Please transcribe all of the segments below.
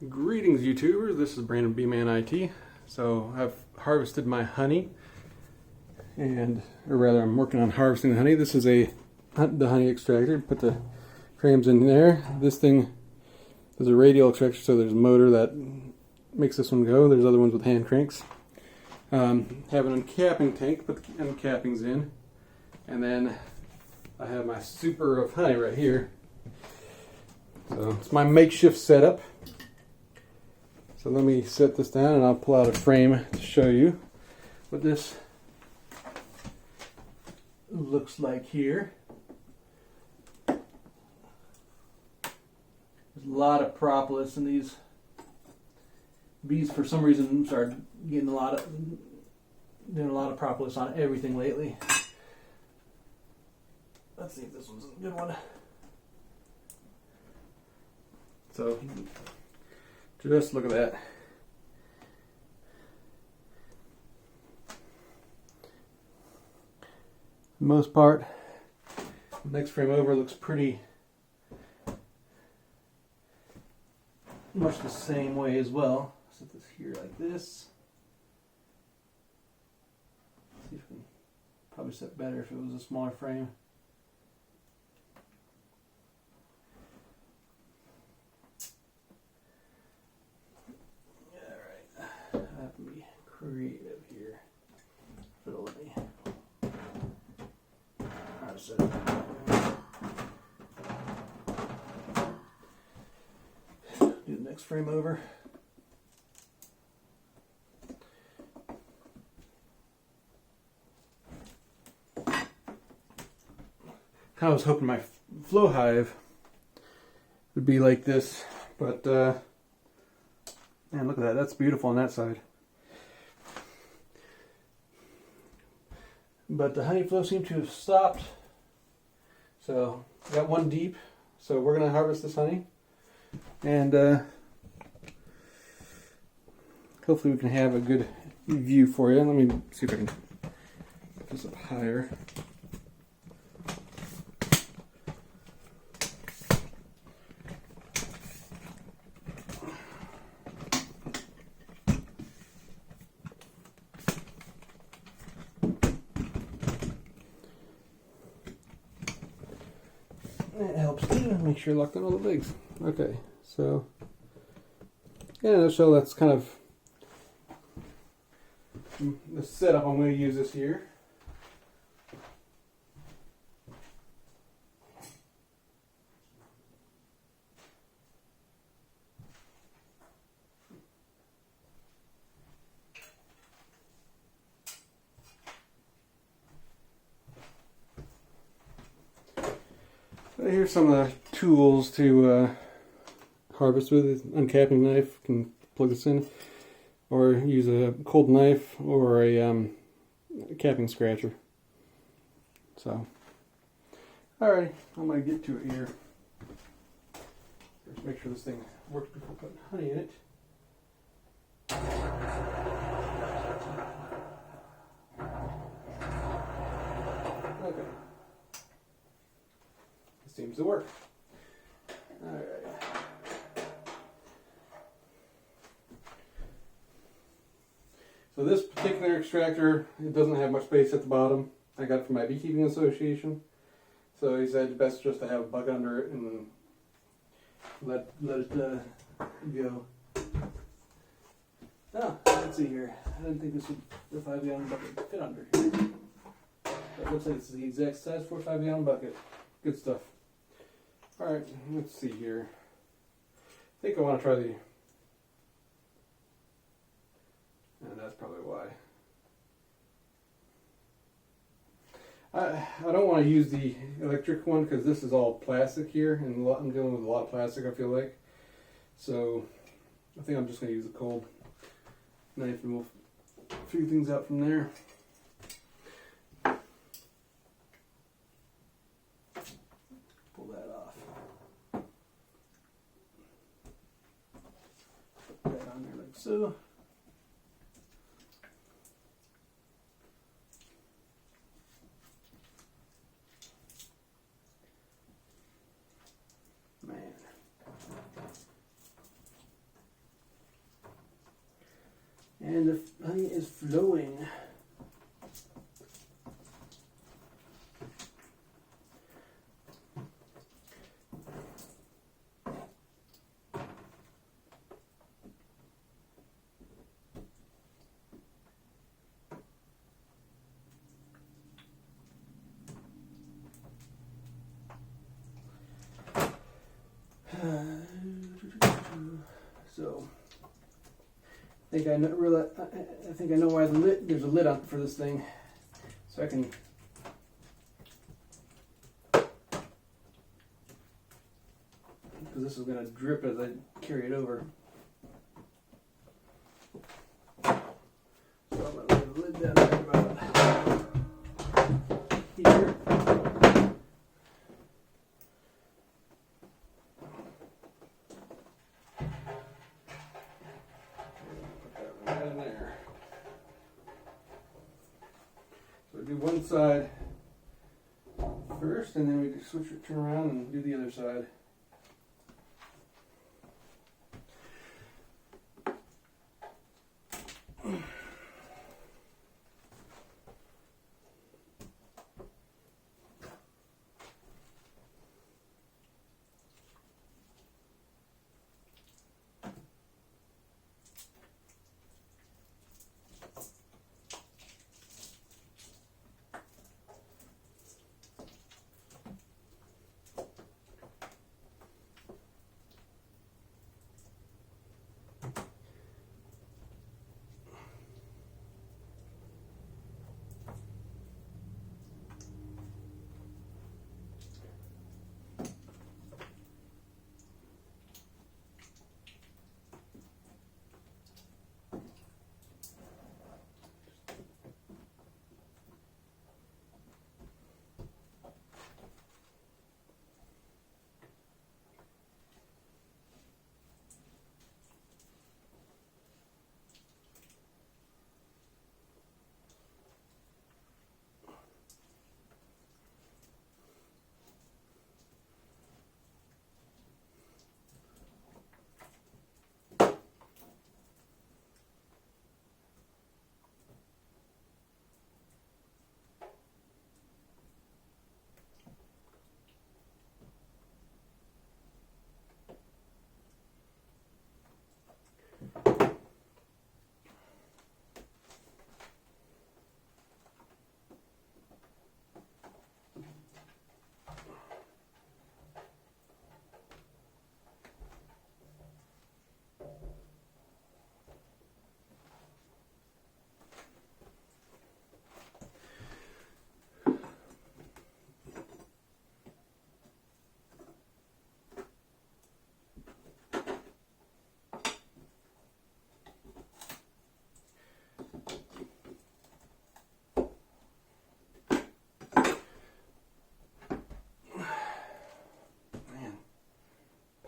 Greetings YouTubers, this is Brandon B-Man IT. So I've harvested my honey, or rather I'm working on harvesting the honey. This is the honey extractor. Put the frames in there. This thing is a radial extractor, so there's a motor that makes this one go. There's other ones with hand cranks. Have an uncapping tank, put the uncappings in, and then I have my super of honey right here. So it's my makeshift setup. So let me set this down and I'll pull out a frame to show you what this looks like here. There's a lot of propolis in these bees. For some reason started getting doing a lot of propolis on everything lately. Let's see if this one's a good one. So just look at that. For the most part, the next frame over looks pretty much the same way as well. Set this here like this. See if we can probably set better if it was a smaller frame. Creative here. It'll let me. I'll set it do the next frame over. I was hoping my flow hive would be like this, but man, look at that. That's beautiful on that side. But the honey flow seemed to have stopped. So got one deep. So we're going to harvest this honey. And hopefully we can have a good view for you. Let me see if I can put this up higher. It helps too. Make sure you're locked on all the legs. Okay, so yeah, so that's kind of the setup I'm going to use this year. Here's some of the tools to harvest with. Uncapping knife, you can plug this in, or use a cold knife or a capping scratcher. So, alright, I'm going to get to it here. First, make sure this thing works before putting honey in it. Okay. Seems to work. Alright. So this particular extractor, it doesn't have much space at the bottom. I got it from my beekeeping association. So he said best just to have a bucket under it and let it go. Oh, let's see here. I didn't think the 5-gallon bucket would fit under here. That looks like it's the exact size for a 5-gallon bucket. Good stuff. Alright, let's see here. I think I want to try the... And that's probably why. I don't want to use the electric one because this is all plastic here, and I'm dealing with a lot of plastic, I feel like. So, I think I'm just going to use a cold knife and we'll figure things out from there. Pull that off. Put that on there like so. Man. And the honey is flowing. So I think I know. I think I know why there's a lid on for this thing, so I can. Because this is going to drip as I carry it over. So I'm going to lay the lid down there about here. Do one side first, and then we can switch it, turn around, and do the other side.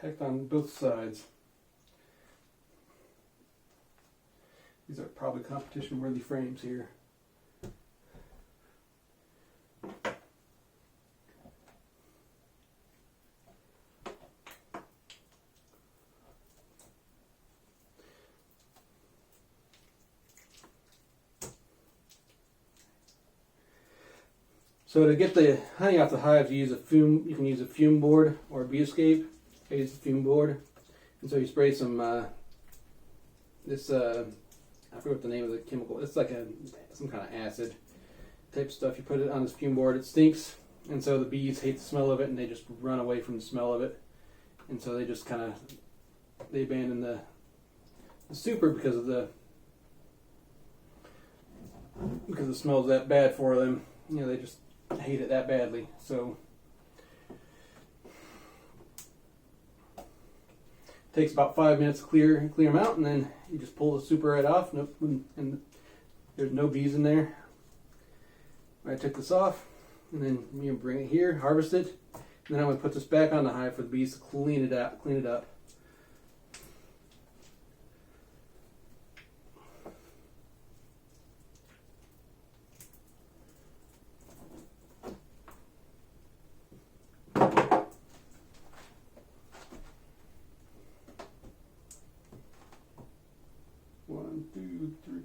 Packed on both sides. These are probably competition-worthy frames here. So to get the honey off the hives, you can use a fume board or a bee escape. I use the fume board, and so you spray some this I forget what the name of the chemical. It's like some kind of acid type stuff. You put it on this fume board. It stinks, and so the bees hate the smell of it, and they just run away from the smell of it, and so they just they abandon the super because the smell is that bad for them. You know, they just hate it that badly. So it takes about 5 minutes to clear them out, and then you just pull the super right off, and there's no bees in there. I took this off, and then you bring it here, harvest it, and then I'm going to put this back on the hive for the bees to clean it up. One, two, three.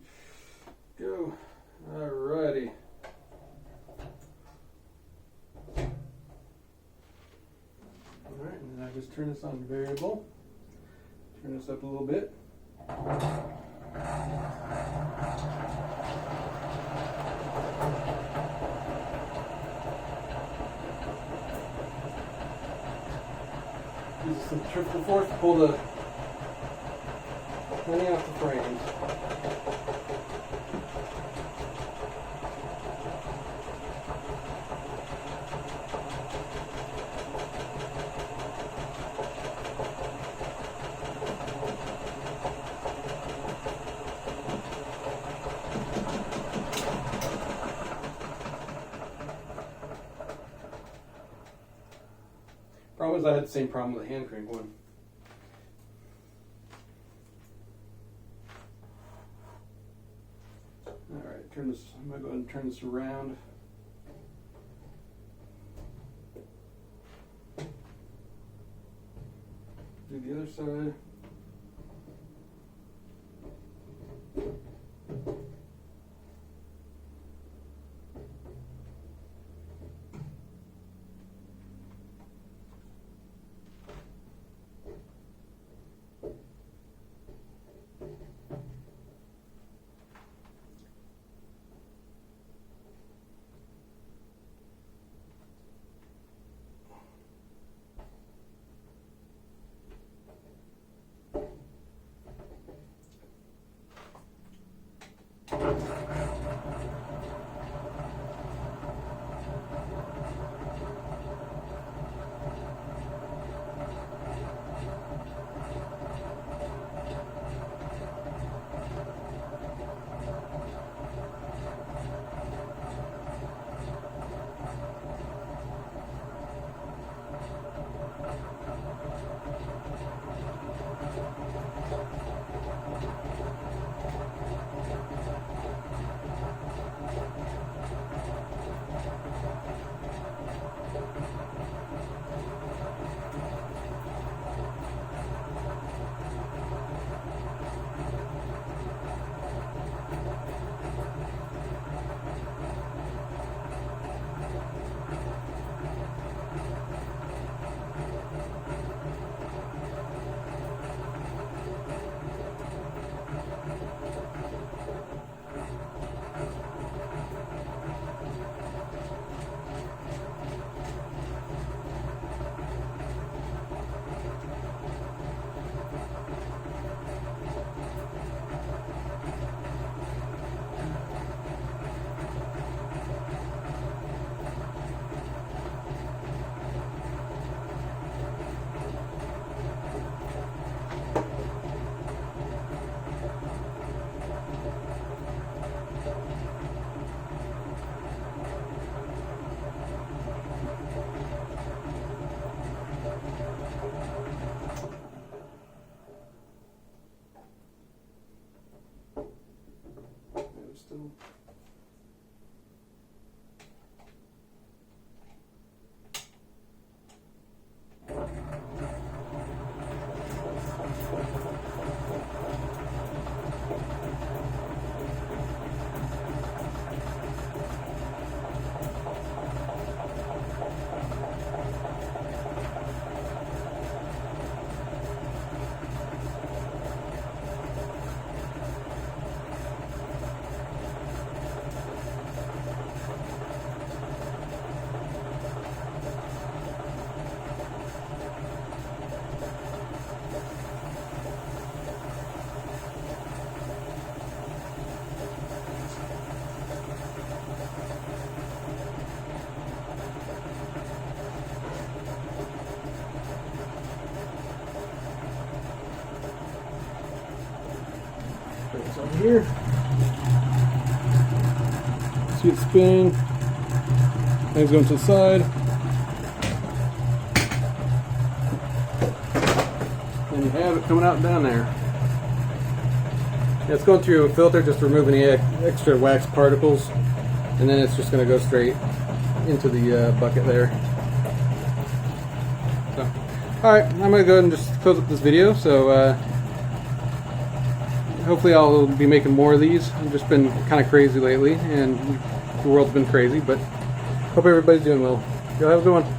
this on variable. Turn this up a little bit. Use some triple force to pull the honey off the frames. Problem is, I had the same problem with the hand crank one. Alright, turn this. I'm going to go ahead and turn this around. Do the other side. Still. Put this on here. See it spinning. Things going to the side. And you have it coming out down there. Yeah, it's going through a filter, just to remove any extra wax particles, and then it's just going to go straight into the bucket there. So, alright, I'm going to go ahead and just close up this video. So hopefully I'll be making more of these. I've just been kind of crazy lately, and the world's been crazy, but hope everybody's doing well. Y'all have a good one.